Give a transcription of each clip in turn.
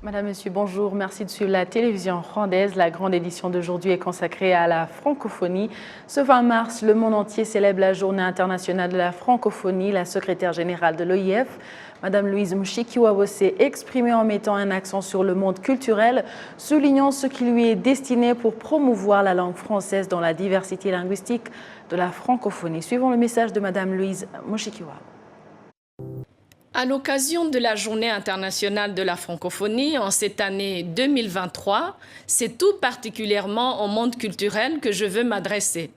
Madame, Monsieur, bonjour. Merci de suivre la télévision rwandaise. La grande édition d'aujourd'hui est consacrée à la francophonie. Ce 20 mars, le monde entier célèbre la Journée internationale de la francophonie. La secrétaire générale de l'OIF, Madame Louise Mushikiwabo, s'est exprimée en mettant un accent sur le monde culturel, soulignant ce qui lui est destiné pour promouvoir la langue française dans la diversité linguistique de la francophonie. Suivons le message de Madame Louise Mushikiwabo. À l'occasion de la Journée internationale de la francophonie en cette année 2023, c'est tout particulièrement au monde culturel que je veux m'adresser.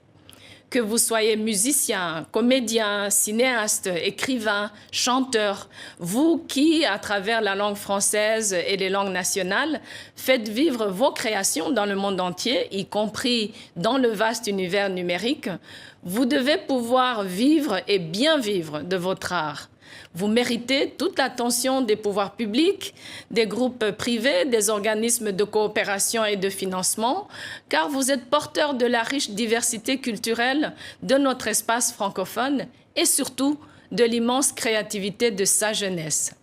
Que vous soyez musicien, comédien, cinéaste, écrivain, chanteur, vous qui, à travers la langue française et les langues nationales, faites vivre vos créations dans le monde entier, y compris dans le vaste univers numérique, vous devez pouvoir vivre et bien vivre de votre art. Vous méritez toute l'attention des pouvoirs publics, des groupes privés, des organismes de coopération et de financement, car vous êtes porteur de la riche diversité culturelle de notre espace francophone et surtout de l'immense créativité de sa jeunesse.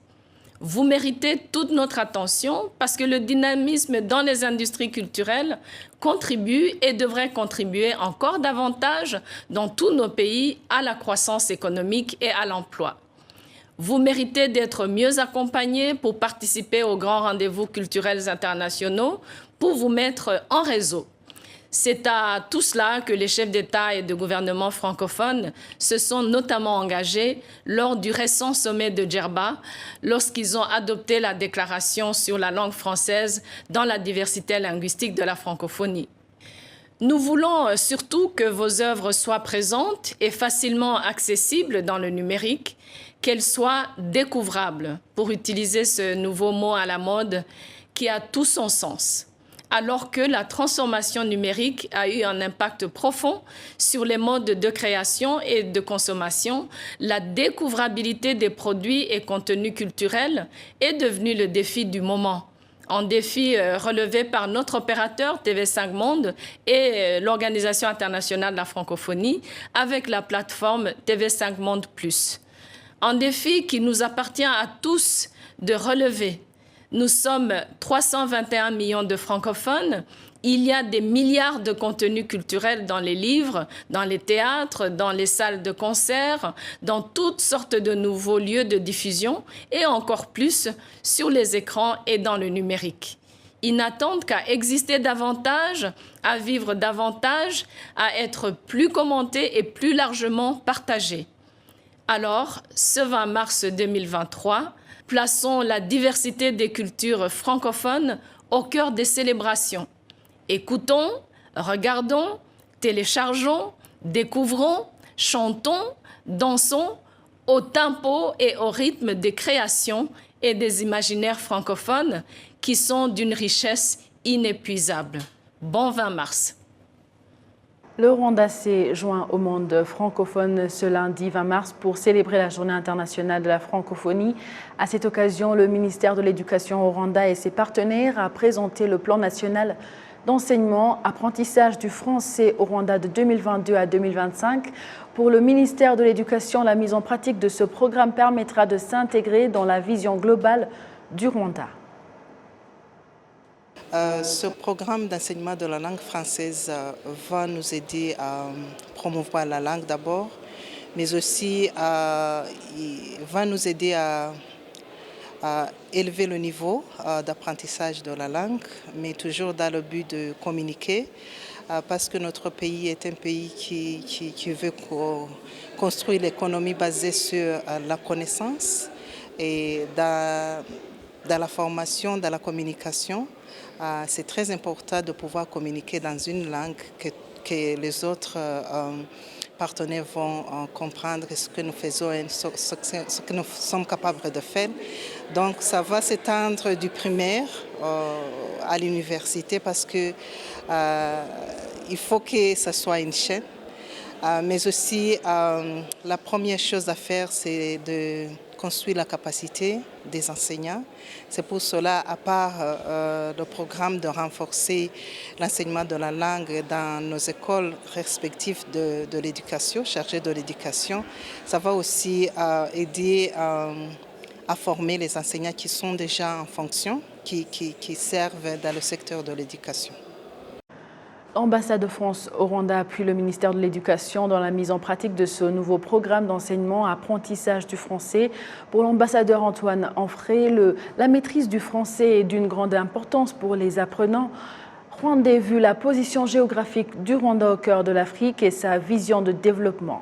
Vous méritez toute notre attention parce que le dynamisme dans les industries culturelles contribue et devrait contribuer encore davantage dans tous nos pays à la croissance économique et à l'emploi. Vous méritez d'être mieux accompagnés pour participer aux grands rendez-vous culturels internationaux, pour vous mettre en réseau. C'est à tout cela que les chefs d'État et de gouvernement francophones se sont notamment engagés lors du récent sommet de Djerba, lorsqu'ils ont adopté la déclaration sur la langue française dans la diversité linguistique de la francophonie. Nous voulons surtout que vos œuvres soient présentes et facilement accessibles dans le numérique, qu'elles soient découvrables, pour utiliser ce nouveau mot à la mode qui a tout son sens. Alors que la transformation numérique a eu un impact profond sur les modes de création et de consommation, la découvrabilité des produits et contenus culturels est devenue le défi du moment. Un défi relevé par notre opérateur TV5 Monde et l'Organisation internationale de la francophonie avec la plateforme TV5 Monde+. Un défi qui nous appartient à tous de relever. Nous sommes 321 millions de francophones. Il y a des milliards de contenus culturels dans les livres, dans les théâtres, dans les salles de concert, dans toutes sortes de nouveaux lieux de diffusion et encore plus sur les écrans et dans le numérique. Ils n'attendent qu'à exister davantage, à vivre davantage, à être plus commentés et plus largement partagés. Alors, ce 20 mars 2023, plaçons la diversité des cultures francophones au cœur des célébrations. Écoutons, regardons, téléchargeons, découvrons, chantons, dansons au tempo et au rythme des créations et des imaginaires francophones qui sont d'une richesse inépuisable. Bon 20 mars. Le Rwanda s'est joint au monde francophone ce lundi 20 mars pour célébrer la Journée internationale de la francophonie. À cette occasion, le ministère de l'Éducation au Rwanda et ses partenaires a présenté le plan national d'enseignement apprentissage du français au Rwanda de 2022 à 2025. Pour le ministère de l'Éducation, la mise en pratique de ce programme permettra de s'intégrer dans la vision globale du Rwanda. Ce programme d'enseignement de la langue française va nous aider à promouvoir la langue d'abord, mais aussi va nous aider à élever le niveau d'apprentissage de la langue, mais toujours dans le but de communiquer, parce que notre pays est un pays qui veut construire l'économie basée sur la connaissance et dans la formation, dans la communication. C'est très important de pouvoir communiquer dans une langue que les autres partenaires vont comprendre ce que nous faisons et ce que nous sommes capables de faire. Donc ça va s'étendre du primaire à l'université parce que il faut que ce soit une chaîne. Mais aussi, la première chose à faire, c'est de construire la capacité des enseignants. C'est pour cela, à part le programme de renforcer l'enseignement de la langue dans nos écoles respectives de l'éducation, chargées de l'éducation, ça va aussi aider à à former les enseignants qui sont déjà en fonction, qui servent dans le secteur de l'éducation. L'ambassade de France au Rwanda appuie le ministère de l'Éducation dans la mise en pratique de ce nouveau programme d'enseignement apprentissage du français. Pour l'ambassadeur Antoine Anfré, la maîtrise du français est d'une grande importance pour les apprenants rwandais vu la position géographique du Rwanda au cœur de l'Afrique et sa vision de développement.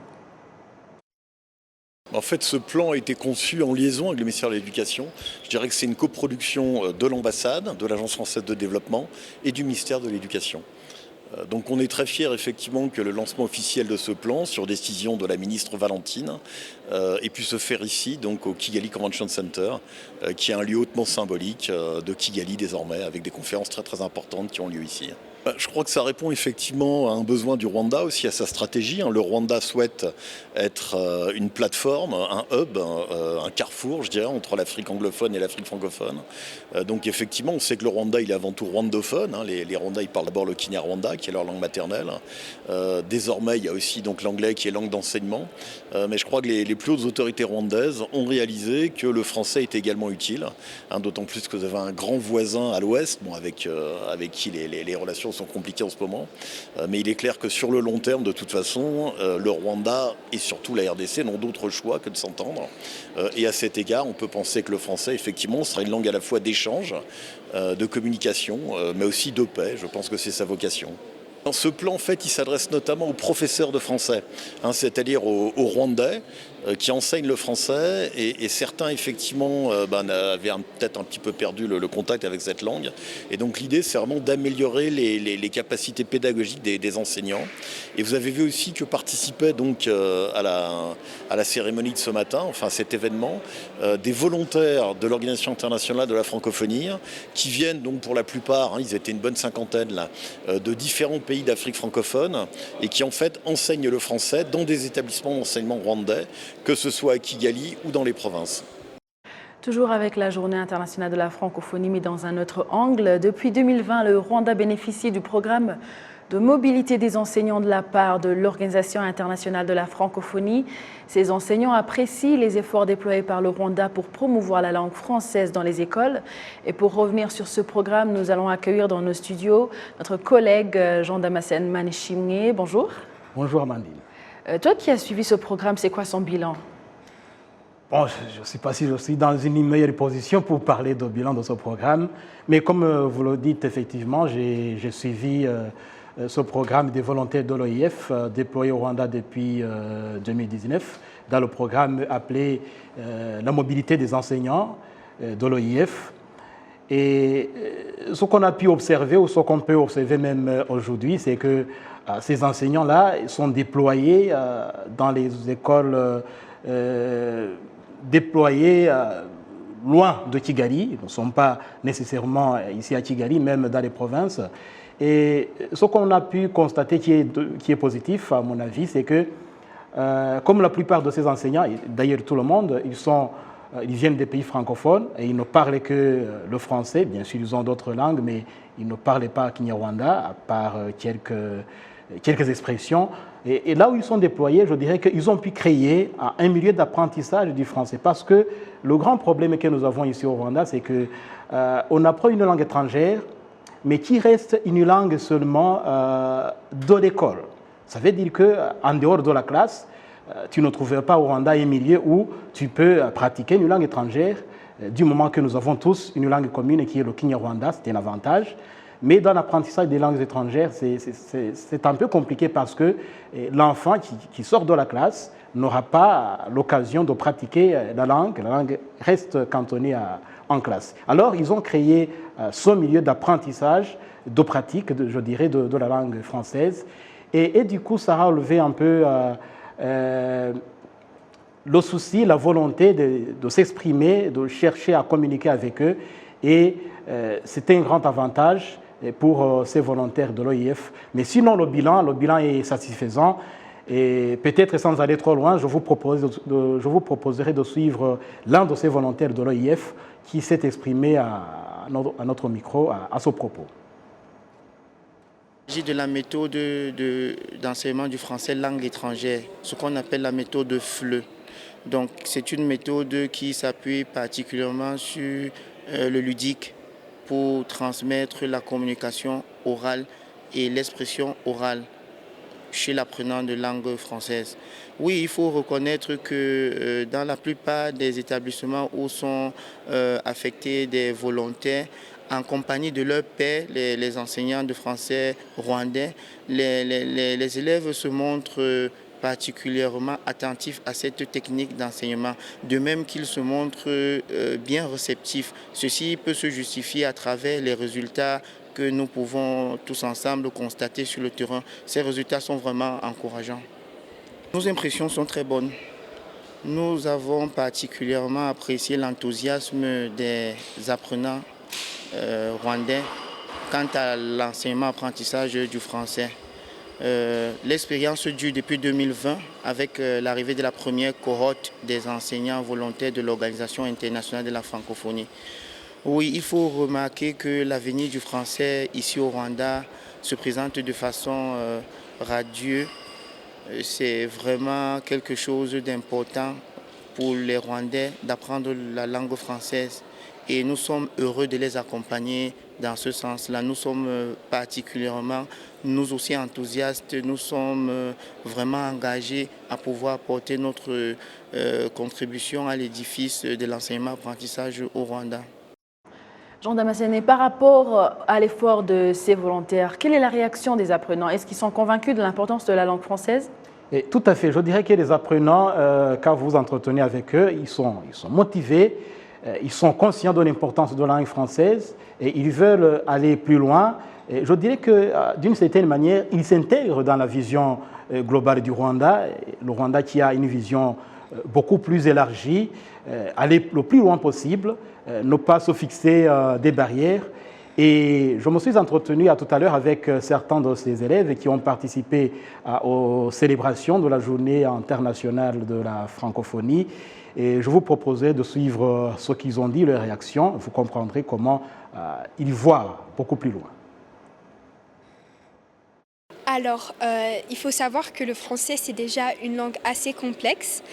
En fait, ce plan a été conçu en liaison avec le ministère de l'Éducation. Je dirais que c'est une coproduction de l'ambassade, de l'Agence française de développement et du ministère de l'Éducation. Donc on est très fiers effectivement que le lancement officiel de ce plan, sur décision de la ministre Valentine, ait pu se faire ici, donc au Kigali Convention Center, qui est un lieu hautement symbolique de Kigali désormais, avec des conférences très très importantes qui ont lieu ici. Je crois que ça répond effectivement à un besoin du Rwanda, aussi à sa stratégie. Le Rwanda souhaite être une plateforme, un hub, un carrefour, je dirais, entre l'Afrique anglophone et l'Afrique francophone. Donc effectivement, on sait que le Rwanda, il est avant tout rwandophone. Les Rwandais, ils parlent d'abord le Kinyarwanda, qui est leur langue maternelle. Désormais, il y a aussi donc l'anglais qui est langue d'enseignement. Mais je crois que les plus hautes autorités rwandaises ont réalisé que le français est également utile. D'autant plus que vous avez un grand voisin à l'ouest, avec qui les relations sont compliquées en ce moment. Mais il est clair que sur le long terme, de toute façon, le Rwanda et surtout la RDC n'ont d'autre choix que de s'entendre. Et à cet égard, on peut penser que le français, effectivement, sera une langue à la fois d'échange, de communication, mais aussi de paix. Je pense que c'est sa vocation. Dans ce plan, en fait, il s'adresse notamment aux professeurs de français, c'est-à-dire aux Rwandais qui enseignent le français et certains, effectivement, avaient peut-être un petit peu perdu le contact avec cette langue. Et donc l'idée, c'est vraiment d'améliorer les capacités pédagogiques des enseignants. Et vous avez vu aussi que participaient donc à la cérémonie de ce matin, enfin cet événement, des volontaires de l'Organisation internationale de la francophonie qui viennent donc pour la plupart, ils étaient une bonne cinquantaine là, de différents pays d'Afrique francophone et qui en fait enseignent le français dans des établissements d'enseignement rwandais, que ce soit à Kigali ou dans les provinces. Toujours avec la Journée internationale de la francophonie, mais dans un autre angle, depuis 2020, le Rwanda bénéficie du programme de mobilité des enseignants de la part de l'Organisation internationale de la francophonie. Ces enseignants apprécient les efforts déployés par le Rwanda pour promouvoir la langue française dans les écoles. Et pour revenir sur ce programme, nous allons accueillir dans nos studios notre collègue Jean-Damascène Manishimwe. Bonjour. Bonjour Amandine. Toi qui as suivi ce programme, c'est quoi son bilan? Bon, je ne sais pas si je suis dans une meilleure position pour parler du bilan de ce programme, mais comme vous le dites, effectivement, j'ai suivi ce programme des volontaires de l'OIF déployé au Rwanda depuis 2019, dans le programme appelé la mobilité des enseignants de l'OIF. Et ce qu'on a pu observer, ou ce qu'on peut observer même aujourd'hui, c'est que ces enseignants-là sont déployés dans les écoles déployés loin de Kigali. Ils ne sont pas nécessairement ici à Kigali, même dans les provinces. Et ce qu'on a pu constater qui est positif, à mon avis, c'est que, comme la plupart de ces enseignants, d'ailleurs tout le monde, ils viennent des pays francophones et ils ne parlent que le français. Bien sûr, ils ont d'autres langues, mais ils ne parlent pas Kinyarwanda, à part quelques expressions. Et là où ils sont déployés, je dirais qu'ils ont pu créer un milieu d'apprentissage du français. Parce que le grand problème que nous avons ici au Rwanda, c'est qu'on apprend une langue étrangère, mais qui reste une langue seulement de l'école. Ça veut dire qu'en dehors de la classe, tu ne trouveras pas au Rwanda un milieu où tu peux pratiquer une langue étrangère, du moment que nous avons tous une langue commune qui est le Kinyarwanda, c'est un avantage. Mais dans l'apprentissage des langues étrangères, c'est un peu compliqué parce que l'enfant qui sort de la classe n'aura pas l'occasion de pratiquer la langue reste cantonnée en classe. Alors, ils ont créé ce milieu d'apprentissage, de pratique, je dirais, de la langue française. Et du coup, ça a relevé un peu le souci, la volonté de s'exprimer, de chercher à communiquer avec eux. Et c'était un grand avantage pour ces volontaires de l'OIF. Mais sinon, le bilan est satisfaisant. Et peut-être sans aller trop loin, je vous proposerai de suivre l'un de ces volontaires de l'OIF qui s'est exprimé à notre micro à ce propos. Il s'agit de la méthode d'enseignement du français langue étrangère, ce qu'on appelle la méthode FLE. Donc c'est une méthode qui s'appuie particulièrement sur le ludique pour transmettre la communication orale et l'expression orale chez l'apprenant de langue française. Oui, il faut reconnaître que dans la plupart des établissements où sont affectés des volontaires, en compagnie de leurs pairs, les enseignants de français rwandais, les élèves se montrent particulièrement attentifs à cette technique d'enseignement, de même qu'ils se montrent bien réceptifs. Ceci peut se justifier à travers les résultats que nous pouvons tous ensemble constater sur le terrain. Ces résultats sont vraiment encourageants. Nos impressions sont très bonnes. Nous avons particulièrement apprécié l'enthousiasme des apprenants rwandais quant à l'enseignement-apprentissage du français. L'expérience dure depuis 2020 avec l'arrivée de la première cohorte des enseignants volontaires de l'Organisation internationale de la francophonie. Oui, il faut remarquer que l'avenir du français ici au Rwanda se présente de façon radieuse. C'est vraiment quelque chose d'important pour les Rwandais d'apprendre la langue française. Et nous sommes heureux de les accompagner dans ce sens-là. Nous sommes particulièrement, nous aussi enthousiastes, nous sommes vraiment engagés à pouvoir apporter notre contribution à l'édifice de l'enseignement-apprentissage au Rwanda. Jean Damascène, par rapport à l'effort de ces volontaires, quelle est la réaction des apprenants? Est-ce qu'ils sont convaincus de l'importance de la langue française? Et tout à fait. Je dirais que les apprenants, quand vous vous entretenez avec eux, ils sont motivés, ils sont conscients de l'importance de la langue française et ils veulent aller plus loin. Et je dirais que d'une certaine manière, ils s'intègrent dans la vision globale du Rwanda. Le Rwanda qui a une vision beaucoup plus élargie, aller le plus loin possible, ne pas se fixer des barrières. Et je me suis entretenu tout à l'heure avec certains de ces élèves qui ont participé aux célébrations de la Journée internationale de la francophonie. Et je vous proposais de suivre ce qu'ils ont dit, leurs réactions. Vous comprendrez comment ils voient beaucoup plus loin. Alors, il faut savoir que le français, c'est déjà une langue assez complexe.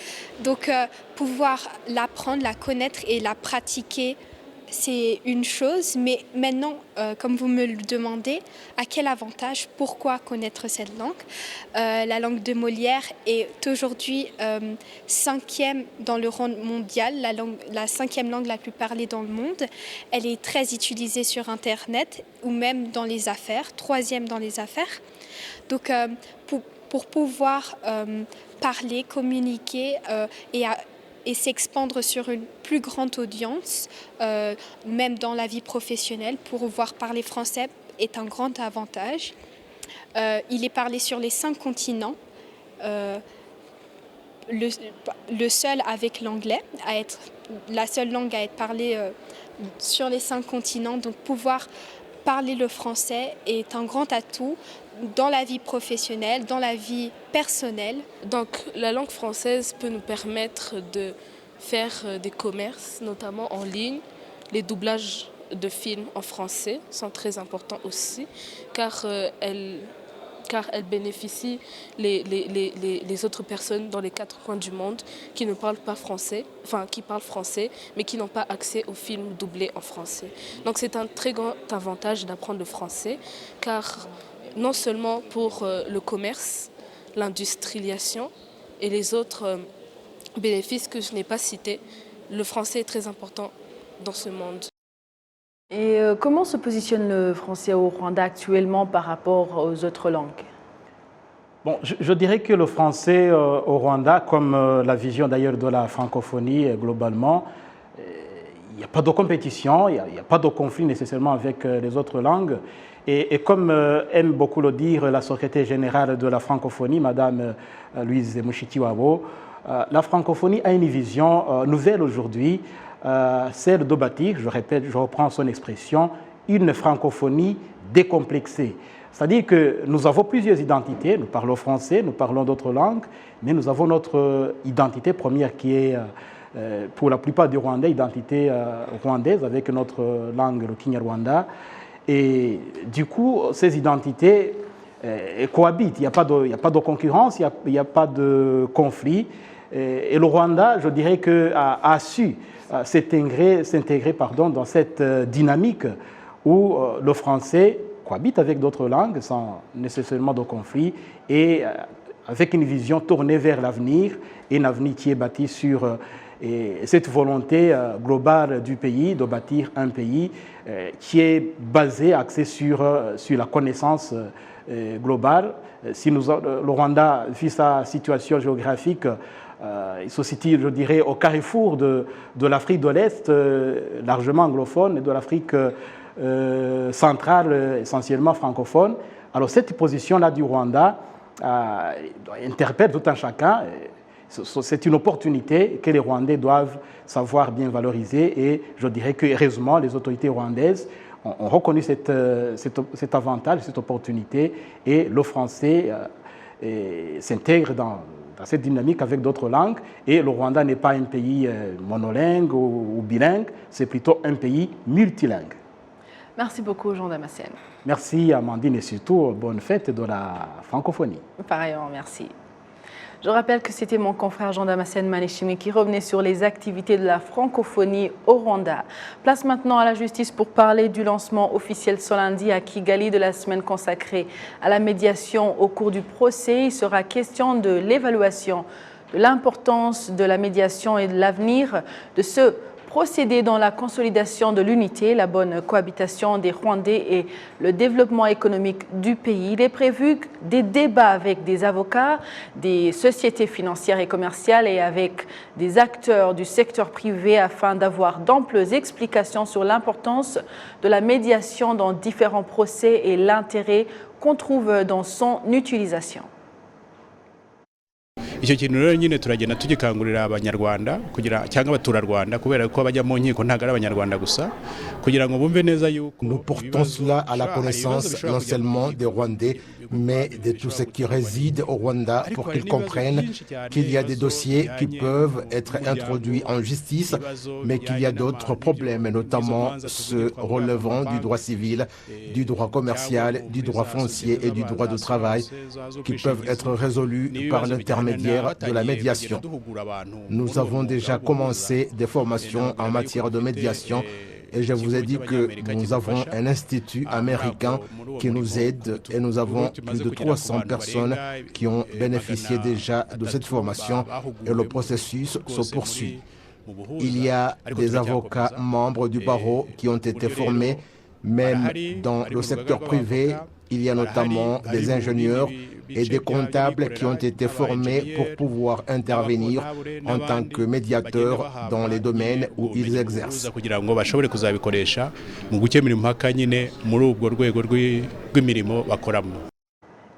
Donc, pouvoir l'apprendre, la connaître et la pratiquer, c'est une chose. Mais maintenant, comme vous me le demandez, à quel avantage, pourquoi connaître cette langue? La langue de Molière est aujourd'hui 5e dans le rang mondial, la 5e langue la plus parlée dans le monde. Elle est très utilisée sur Internet ou même dans les affaires, 3e dans les affaires. Donc, pour pouvoir parler, communiquer et s'expandre sur une plus grande audience, même dans la vie professionnelle, pouvoir parler français est un grand avantage. Il est parlé sur les 5 continents, le seul avec l'anglais, la seule langue à être parlée sur les 5 continents. Donc pouvoir parler le français est un grand atout dans la vie professionnelle, dans la vie personnelle. Donc la langue française peut nous permettre de faire des commerces, notamment en ligne. Les doublages de films en français sont très importants aussi, car elles bénéficient les autres personnes dans les 4 coins du monde qui ne parlent pas français, qui parlent français, mais qui n'ont pas accès aux films doublés en français. Donc c'est un très grand avantage d'apprendre le français, car non seulement pour le commerce, l'industrialisation et les autres bénéfices que je n'ai pas cités, le français est très important dans ce monde. Et comment se positionne le français au Rwanda actuellement par rapport aux autres langues? Bon, je dirais que le français au Rwanda, comme la vision d'ailleurs de la francophonie globalement, il n'y a pas de compétition, il n'y a pas de conflit nécessairement avec les autres langues. Et comme aime beaucoup le dire la secrétaire générale de la francophonie, Madame Louise Mushikiwabo, la francophonie a une vision nouvelle aujourd'hui, celle de bâtir, je répète, je reprends son expression, une francophonie décomplexée. C'est-à-dire que nous avons plusieurs identités, nous parlons français, nous parlons d'autres langues, mais nous avons notre identité première qui est, pour la plupart des Rwandais, identité rwandaise avec notre langue, le Kinyarwanda. Et du coup, ces identités cohabitent. Il n'y a pas de concurrence, il n'y a pas de conflit. Et le Rwanda, je dirais, a su s'intégrer dans cette dynamique où le français cohabite avec d'autres langues sans nécessairement de conflit et avec une vision tournée vers l'avenir et un avenir qui est bâti sur cette volonté globale du pays de bâtir un pays qui est basé, axé sur la connaissance globale. Si le Rwanda, vu sa situation géographique, il se situe, je dirais, au carrefour de l'Afrique de l'Est, largement anglophone, et de l'Afrique centrale, essentiellement francophone. Alors cette position-là du Rwanda interpelle tout un chacun. C'est une opportunité que les Rwandais doivent savoir bien valoriser et je dirais que heureusement les autorités rwandaises ont reconnu cet avantage, cette opportunité et le français s'intègre dans cette dynamique avec d'autres langues et le Rwanda n'est pas un pays monolingue ou bilingue, c'est plutôt un pays multilingue. Merci beaucoup Jean Damascène. Merci Amandine et surtout bonne fête de la francophonie. Pareillement, merci. Je rappelle que c'était mon confrère Jean Damascène Manishimwe qui revenait sur les activités de la francophonie au Rwanda. Place maintenant à la justice pour parler du lancement officiel ce lundi à Kigali de la semaine consacrée à la médiation au cours du procès. Il sera question de l'évaluation de l'importance de la médiation et de l'avenir de ce procéder dans la consolidation de l'unité, la bonne cohabitation des Rwandais et le développement économique du pays. Il est prévu des débats avec des avocats, des sociétés financières et commerciales et avec des acteurs du secteur privé afin d'avoir d'amples explications sur l'importance de la médiation dans différents procès et l'intérêt qu'on trouve dans son utilisation. icyo kintu rero nyine turagenda tugikangurira abanyarwanda kugira cyangwa abaturarwanda kubera ko bajya mu nkiko ntago ari abanyarwanda gusa kugira ngo bumve neza yuko nous portons cela à la connaissance non seulement des Rwandais mais de tous ceux qui résident au Rwanda pour qu'ils comprennent qu'il y a des dossiers qui peuvent être introduits en justice mais qu'il y a d'autres problèmes notamment ceux relevant du droit civil, du droit commercial, du droit foncier et du droit de travail qui peuvent être résolus par l'intermédiaire de la médiation. Nous avons déjà commencé des formations en matière de médiation et je vous ai dit que nous avons un institut américain qui nous aide et nous avons plus de 300 personnes qui ont bénéficié déjà de cette formation et le processus se poursuit. Il y a des avocats membres du barreau qui ont été formés, même dans le secteur privé. Il y a notamment des ingénieurs et des comptables qui ont été formés pour pouvoir intervenir en tant que médiateurs dans les domaines où ils exercent.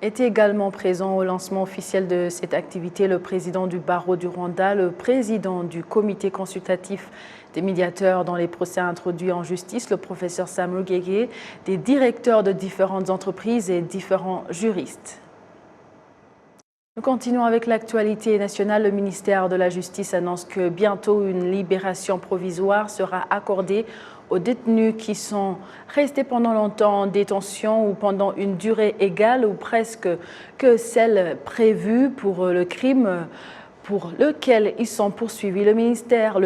Était également présent au lancement officiel de cette activité le président du barreau du Rwanda, le président du comité consultatif des médiateurs dans les procès introduits en justice, le professeur Sam Rugege, des directeurs de différentes entreprises et différents juristes. Nous continuons avec l'actualité nationale. Le ministère de la Justice annonce que bientôt une libération provisoire sera accordée aux détenus qui sont restés pendant longtemps en détention ou pendant une durée égale ou presque que celle prévue pour le crime pour lequel ils sont poursuivis. Le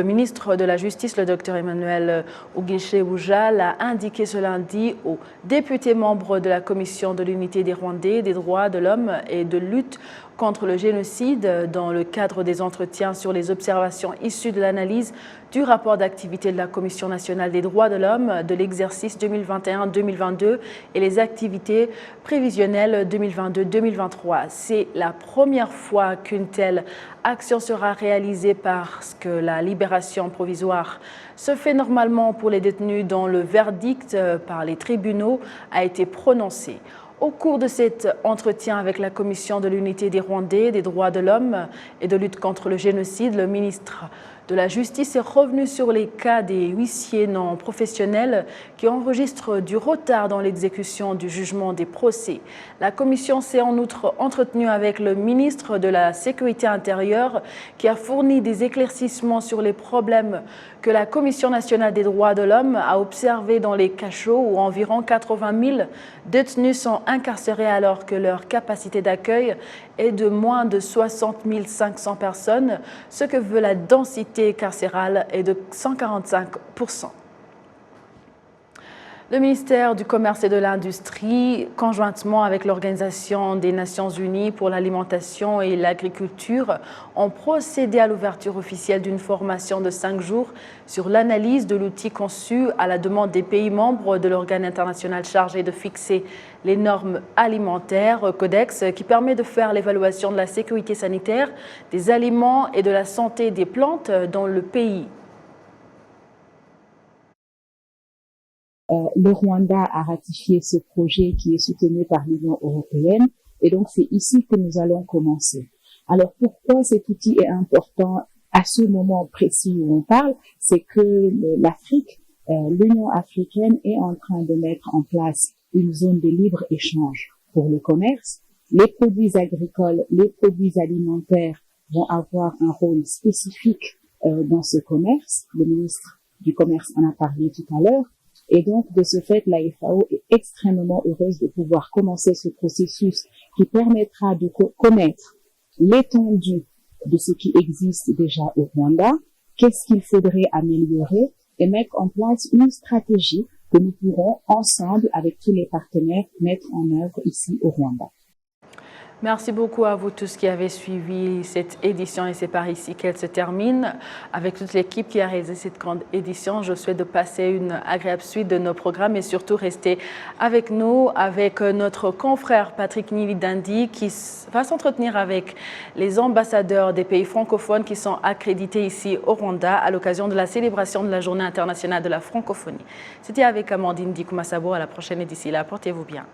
ministre de la Justice, le Dr Emmanuel Ugishebuja, l'a indiqué ce lundi aux députés membres de la Commission de l'unité des Rwandais, des droits de l'homme et de lutte contre le génocide dans le cadre des entretiens sur les observations issues de l'analyse du rapport d'activité de la Commission nationale des droits de l'homme de l'exercice 2021-2022 et les activités prévisionnelles 2022-2023. C'est la première fois qu'une telle action sera réalisée parce que la libération provisoire se fait normalement pour les détenus dont le verdict par les tribunaux a été prononcé. Au cours de cet entretien avec la Commission de l'unité des Rwandais, des droits de l'homme et de lutte contre le génocide, le ministre de la Justice est revenu sur les cas des huissiers non professionnels qui enregistrent du retard dans l'exécution du jugement des procès. La Commission s'est en outre entretenue avec le ministre de la Sécurité intérieure qui a fourni des éclaircissements sur les problèmes que la Commission nationale des droits de l'homme a observés dans les cachots où environ 80 000 détenus sont incarcérés alors que leur capacité d'accueil est de moins de 60 500 personnes, ce que veut la densité carcérale est de 145%. Le ministère du Commerce et de l'Industrie, conjointement avec l'Organisation des Nations Unies pour l'alimentation et l'agriculture, ont procédé à l'ouverture officielle d'une formation de 5 jours sur l'analyse de l'outil conçu à la demande des pays membres de l'organe international chargé de fixer les normes alimentaires, Codex, qui permet de faire l'évaluation de la sécurité sanitaire des aliments et de la santé des plantes dans le pays. Le Rwanda a ratifié ce projet qui est soutenu par l'Union européenne et donc c'est ici que nous allons commencer. Alors pourquoi cet outil est important à ce moment précis où on parle? C'est que l'Afrique, l'Union africaine est en train de mettre en place une zone de libre-échange pour le commerce. Les produits agricoles, les produits alimentaires vont avoir un rôle spécifique dans ce commerce. Le ministre du Commerce en a parlé tout à l'heure. Et donc, de ce fait, la FAO est extrêmement heureuse de pouvoir commencer ce processus qui permettra de connaître l'étendue de ce qui existe déjà au Rwanda, qu'est-ce qu'il faudrait améliorer et mettre en place une stratégie que nous pourrons ensemble, avec tous les partenaires, mettre en œuvre ici au Rwanda. Merci beaucoup à vous tous qui avez suivi cette édition et c'est par ici qu'elle se termine. Avec toute l'équipe qui a réalisé cette grande édition, je souhaite de passer une agréable suite de nos programmes et surtout rester avec nous, avec notre confrère Patrick Nilidandi qui va s'entretenir avec les ambassadeurs des pays francophones qui sont accrédités ici au Rwanda à l'occasion de la célébration de la Journée internationale de la francophonie. C'était avec Amandine Dikouma-Sabo. À la prochaine et d'ici là, portez-vous bien.